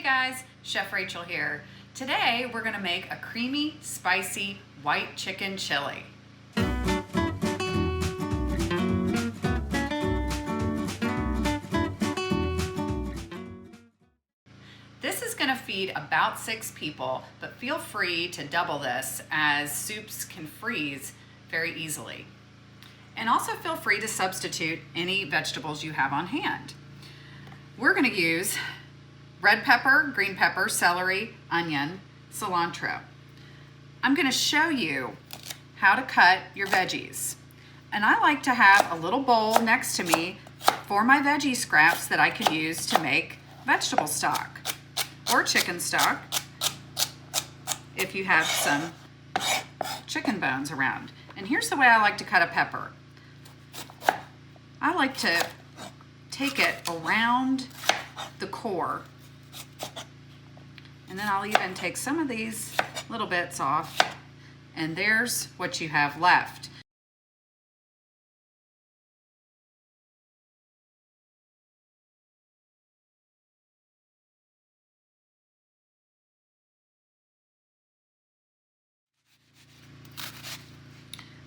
Hey guys, Chef Rachel here. Today we're going to make a creamy, spicy white chicken chili. This is going to feed about 6 people, but feel free to double this as soups can freeze very easily. And also feel free to substitute any vegetables you have on hand. We're going to use red pepper, green pepper, celery, onion, cilantro. I'm going to show you how to cut your veggies. And I like to have a little bowl next to me for my veggie scraps that I can use to make vegetable stock or chicken stock if you have some chicken bones around. And here's the way I like to cut a pepper. I like to take it around the core. And then I'll even take some of these little bits off, and there's what you have left.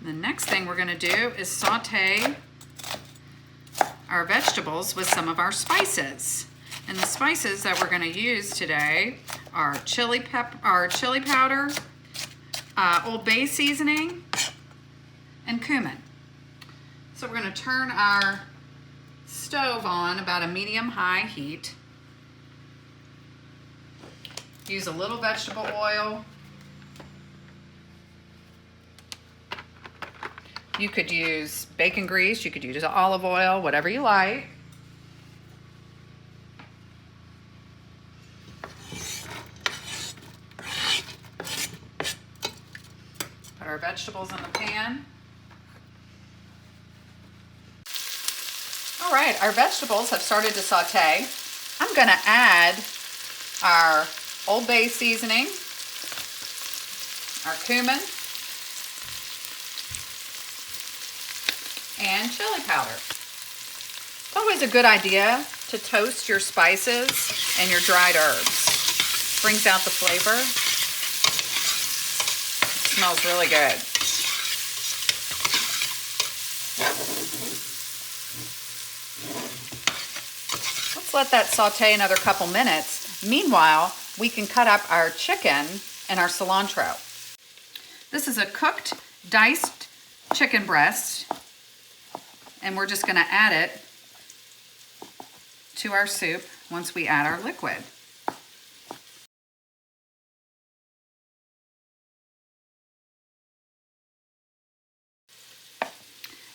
The next thing we're going to do is saute our vegetables with some of our spices. And the spices that we're going to use today are chili powder, Old Bay seasoning, and cumin. So we're going to turn our stove on about a medium-high heat. Use a little vegetable oil. You could use bacon grease, you could use olive oil, whatever you like. Put our vegetables in the pan. All right, our vegetables have started to saute. I'm gonna add our Old Bay seasoning, our cumin, and chili powder. It's always a good idea to toast your spices and your dried herbs. Brings out the flavor. It smells really good. Let's let that saute another couple minutes. Meanwhile, we can cut up our chicken and our cilantro. This is a cooked, diced chicken breast, and we're just going to add it to our soup once we add our liquid.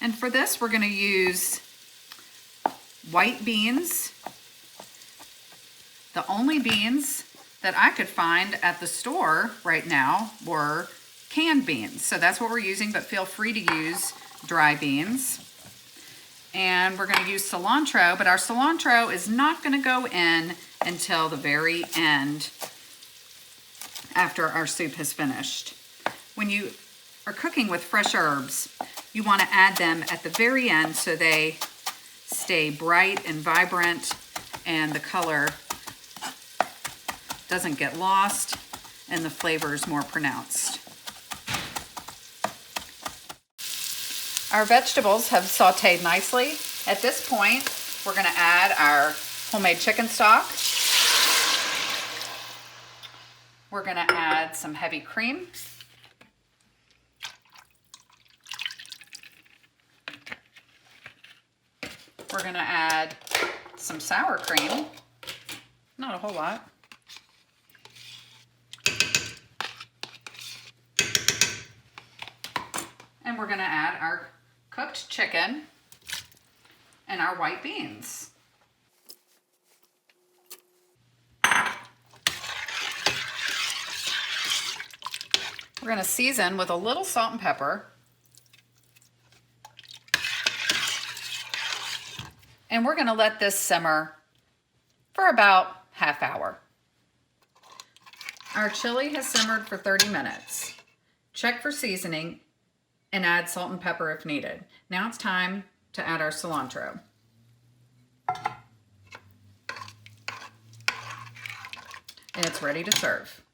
And for this, we're going to use white beans. The only beans that I could find at the store right now were canned beans. So that's what we're using, but feel free to use dry beans. And we're going to use cilantro, but our cilantro is not going to go in until the very end after our soup has finished. When you are cooking with fresh herbs, you want to add them at the very end so they stay bright and vibrant and the color doesn't get lost and the flavor is more pronounced. Our vegetables have sauteed nicely. At this point, we're going to add our homemade chicken stock. We're going to add some heavy cream. We're going to add some sour cream. Not a whole lot. And we're going to add our cooked chicken and our white beans. We're going to season with a little salt and pepper. And we're going to let this simmer for about half hour. Our chili has simmered for 30 minutes. Check for seasoning and add salt and pepper if needed. Now it's time to add our cilantro. and it's ready to serve.